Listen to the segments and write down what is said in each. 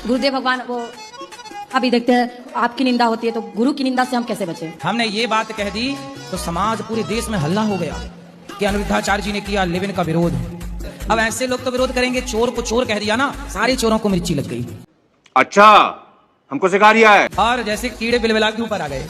गुरुदेव भगवान वो अभी देखते हैं आपकी निंदा होती है तो गुरु की निंदा से हम कैसे बचे। हमने ये बात कह दी तो समाज पूरे देश में हल्ला हो गया कि अनिरुद्धाचार्य जी ने किया लेविन का विरोध। अब ऐसे लोग तो विरोध करेंगे, चोर को चोर कह दिया ना, सारे चोरों को मिर्ची लग गई। अच्छा हमको सिखा रिया है। और जैसे कीड़े बिलबिला के ऊपर आ गए।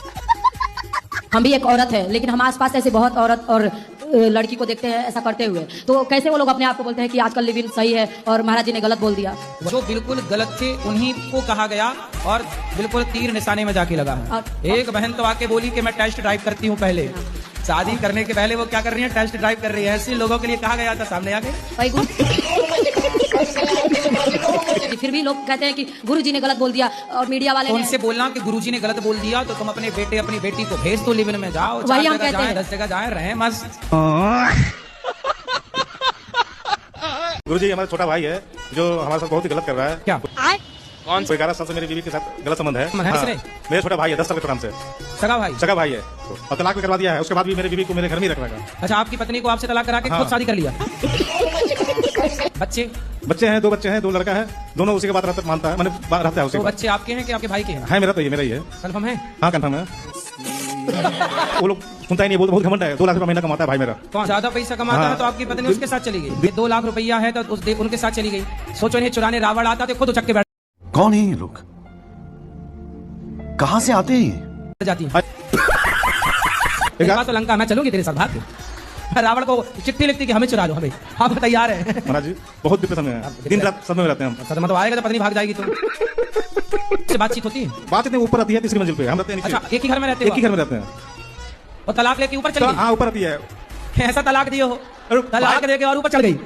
हम भी एक औरत है लेकिन हमारे आसपास ऐसे बहुत औरत और लड़की को देखते हैं ऐसा करते हुए, तो कैसे वो लोग अपने आप को बोलते हैं कि आजकल लिविंग सही है और महाराज जी ने गलत बोल दिया। जो बिल्कुल गलत थे उन्हीं को कहा गया और बिल्कुल तीर निशाने में जाके लगा है। एक बहन तो आके बोली कि मैं टेस्ट ड्राइव करती हूँ पहले, शादी करने के पहले वो क्या कर रही है, टेस्ट ड्राइव कर रही है। ऐसे लोगों के लिए कहा गया था सामने आके। फिर भी लोग कहते हैं कि गुरुजी ने गलत बोल दिया और मीडिया वाले उनसे बोलना कि गुरुजी ने गलत बोल दिया तो तुम अपने बेटे अपनी बेटी को भेज दो लिविन में, जाओ वही हम कहते हैं 10 जगह जाए रहे मस्त। गुरुजी हमारा छोटा भाई है जो हमारे साथ बहुत ही गलत कर रहा है। क्या कौन? 11 साल से मेरी बीवी के साथ गलत संबंध है। हाँ, मेरा छोटा भाई है 10 साल के नाम से। सगा भाई है और तलाक भी करवा दिया है। उसके बाद भी मेरी बीवी को मेरे घर में ही रखना है। अच्छा, आपकी पत्नी को आपसे तलाक करा के खुद शादी कर लिया। बच्चे हैं, 2 बच्चे हैं, 2 लड़का है, दोनों उसी के बात मानता है, मैंने रहता है उसी तो के। बच्चे आपके हैं कि आपके भाई के हैं? है मेरा, तो ये मेरा ही है। कंफर्म है? हाँ कंफर्म है। वो लोग सुनता ही नहीं, बहुत घमंड है। 2 लाख रुपया महीना कमाता है भाई मेरा। कौन ज्यादा पैसा कमाता है तो आपकी पत्नी उसके साथ चली गई। 2 लाख रुपया है तो उनके साथ चली गई। सोचो इन्हें चुराने रावण आता तो खुद उचक के बैठ। कौन है ये लोग, कहाँ से आते हैं? जाती तो लंका मैं चलूंगी तेरे साथ, भाग रावण को चिट्ठी लिखती कि हमें चुरा लो, हमें आप तैयार है। महाराज जी बहुत डिप्रेशन में है, दिन रात सब में रहते हैं हम। सदमा तो आएगा तो पत्नी भाग जाएगी। तो से बातचीत होती है? बातचीत ऊपर आती है, 3री मंजिल पे हम रहते हैं। अच्छा, एक ही घर में रहते हैं? एक ही घर में रहते हैं। और तलाक लेके ऊपर चल गई? हाँ ऊपर आती है। ऐसा तलाक दिए हो, तलाक दे के और ऊपर चल गई।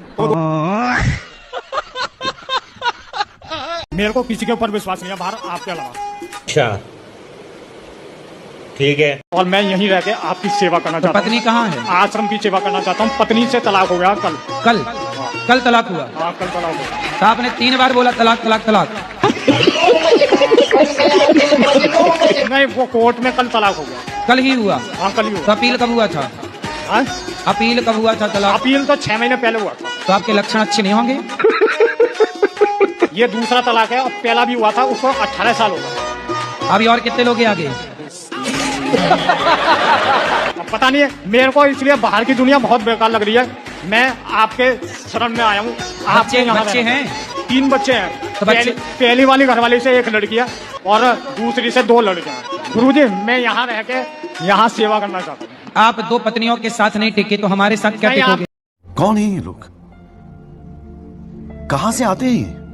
मेरे को किसी के ऊपर विश्वास नहीं है बाहर आपके अलावा। अच्छा ठीक है। और मैं यहीं रह के आपकी सेवा करना चाहता हूँ। पत्नी कहाँ है? आश्रम की सेवा करना चाहता हूँ। पत्नी से तलाक हो गया कल तलाक हुआ? हाँ कल तलाक हो गया। तो आपने 3 बार बोला तलाक तलाक तलाक। नहीं, वो कोर्ट में कल तलाक हो गया। कल ही हुआ? हाँ कल ही तो हुआ। अपील कब हुआ था? हाँ? अपील कब हुआ था तलाक? अपील तो 6 महीने पहले हुआ था। तो आपके लक्षण अच्छे नहीं होंगे। ये दूसरा तलाक है और पहला भी हुआ था, उसको 18 साल हो गया। अभी और कितने लोग आगे? पता नहीं है मेरे को, इसलिए बाहर की दुनिया बहुत बेकार लग रही है। मैं आपके शरण में आया हूँ। आपके यहाँ बच्चे हैं? 3 बच्चे हैं। तो बच्चे? पहली वाली घरवाली से 1 लड़की है और दूसरी से 2 लड़के हैं। गुरुजी मैं यहाँ रह के यहाँ सेवा करना चाहता हूँ। आप 2 पत्नियों के साथ नहीं टिके तो हमारे साथ क्या टिकोगे? कौन है ये लोग, कहाँ से आते हैं?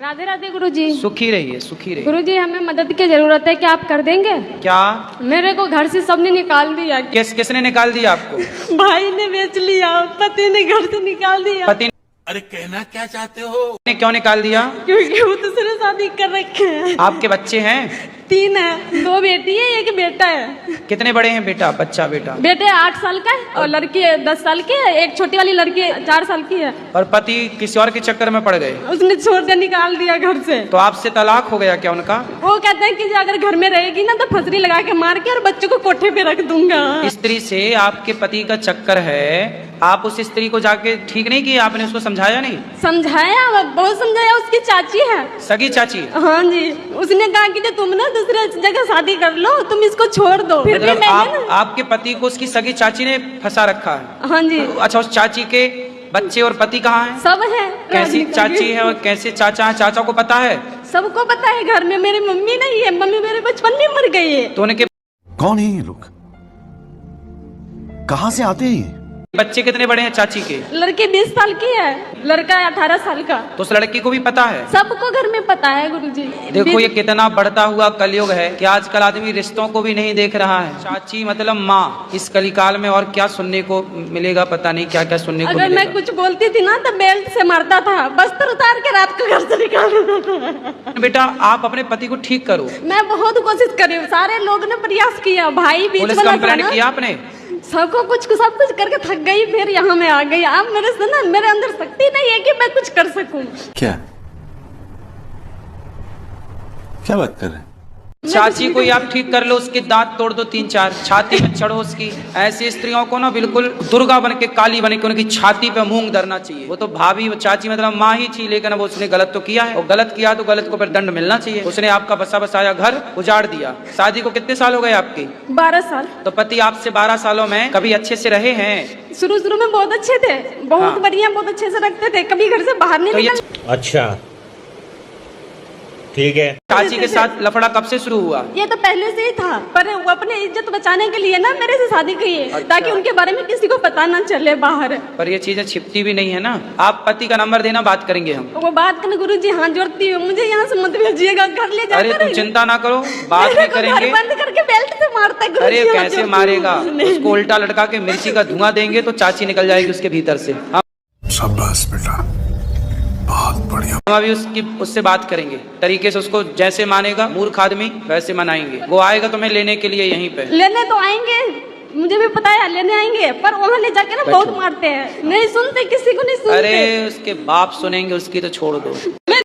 राधे राधे गुरुजी। सुखी रहिए, सुखी रहिए। गुरुजी हमें मदद की जरूरत है, क्या आप कर देंगे? क्या? मेरे को घर से सबने निकाल दिया। किसने निकाल दिया आपको? भाई ने बेच लिया, पति ने घर से निकाल दिया। पति? अरे कहना क्या चाहते हो? ने क्यों निकाल दिया? क्योंकि वो दूसरे शादी कर रखे हैं। आपके बच्चे हैं? 3 है, 2 बेटी है, 1 बेटा है। कितने बड़े हैं बेटा? बच्चा बेटा? बेटे 8 साल का है और लड़की 10 साल की है। एक छोटी वाली लड़की 4 साल की है। और पति किसी और के चक्कर में पड़ गए? उसने छोड़ के निकाल दिया घर से। तो आपसे तलाक हो गया क्या उनका? वो कहते हैं कि अगर घर में रहेगी ना तो फसरी लगा के मार के और बच्चों को कोठे पे रख दूंगा। स्त्री से आपके पति का चक्कर है, आप उस स्त्री को जाके ठीक नहीं किया? आपने उसको समझाया नहीं? समझाया, बहुत समझाया। उसकी चाची है, सगी चाची? हाँ जी। उसने कहा कि तुम ना दूसरे जगह शादी कर लो, तुम इसको छोड़ दो। फिर भी मैंने आपके पति को उसकी सगी चाची ने फंसा रखा है? हाँ जी। अच्छा, उस चाची के बच्चे और पति कहाँ हैं? सब है। कैसी चाची है और कैसे चाचा है? चाचा को पता है? सबको पता है। घर में मेरी मम्मी नहीं है, मम्मी मेरे बचपन में मर गई है। तो उनके कौन है ये लोग, कहाँ से आते हैं? बच्चे कितने बड़े हैं चाची के? लड़की 20 साल की है, लड़का 18 साल का। तो उस लड़की को भी पता है? सबको घर में पता है गुरुजी। देखो ये कितना बढ़ता हुआ कलयुग है कि आजकल आदमी रिश्तों को भी नहीं देख रहा है। चाची मतलब माँ। इस कलिकाल में और क्या सुनने को मिलेगा, पता नहीं क्या क्या सुनने को अगर मिलेगा। मैं कुछ बोलती थी ना तो बेल्ट से मारता था, बस्तर उतार के रात को घर से निकाल देता था। बेटा आप अपने पति को ठीक करो। मैं बहुत कोशिश करी, सारे लोग ने प्रयास किया। भाई बीच पुलिस वाला था कंप्लेंट ना, किया आपने? सब कुछ करके थक गई, फिर यहाँ में आ गई। अब मेरे से ना, मेरे अंदर शक्ति नहीं है कि मैं कुछ कर सकूं। क्या बात कर रहे हैं? चाची को ही आप ठीक कर लो, उसके दांत तोड़ दो 3-4, छाती में चढ़ो उसकी। ऐसी स्त्रियों को ना बिल्कुल दुर्गा बन के, काली बन के उनकी छाती पे मूंग धरना चाहिए। वो तो भाभी, वो चाची मतलब माँ ही थी, लेकिन वो उसने गलत तो किया है, और गलत किया तो गलत को फिर दंड मिलना चाहिए। उसने आपका बसा बसाया घर उजाड़ दिया। शादी को कितने साल हो गए आपके? 12 साल। तो पति आपसे 12 सालों में कभी अच्छे से रहे हैं? शुरू में बहुत अच्छे थे, बहुत हाँ। बढ़िया, बहुत अच्छे से रखते थे, कभी घर से बाहर नहीं तो ये निकल। अच्छा ठीक है। चाची के साथ लफड़ा कब से शुरू हुआ? ये तो पहले से ही था, पर वो अपने इज्जत बचाने के लिए ना मेरे से शादी की है, अच्छा। ताकि उनके बारे में किसी को पता ना चले बाहर। पर ये चीजें छिपती भी नहीं है ना। आप पति का नंबर देना, बात करेंगे हम। वो बात करने गुरुजी हाथ जोड़ती हूँ, मुझे यहाँ से मत भेजिएगा, घर ले जाकर। अरे तुम चिंता ना करो, बात भी करेंगे। बंद करके बेल्ट से मारता है गुरुजी। अरे हाथ कैसे जोड़ती मारेगा? हूँ। नहीं। उसको उल्टा लटका के मिर्ची का धुआं देंगे तो चाची निकल जाएगी उसके भीतर से। शाबाश बेटा, बहुत बढ़िया। हम अभी उससे बात करेंगे, तरीके से उसको जैसे मानेगा मूर्ख आदमी वैसे मनाएंगे। वो आएगा तुम्हें लेने के लिए यहीं पे। लेने तो आएंगे, मुझे भी पता है लेने आएंगे, पर वहाँ ले जाके ना बहुत मारते हैं, नहीं सुनते, किसी को नहीं सुनते। अरे उसके बाप सुनेंगे, उसकी तो छोड़ दो।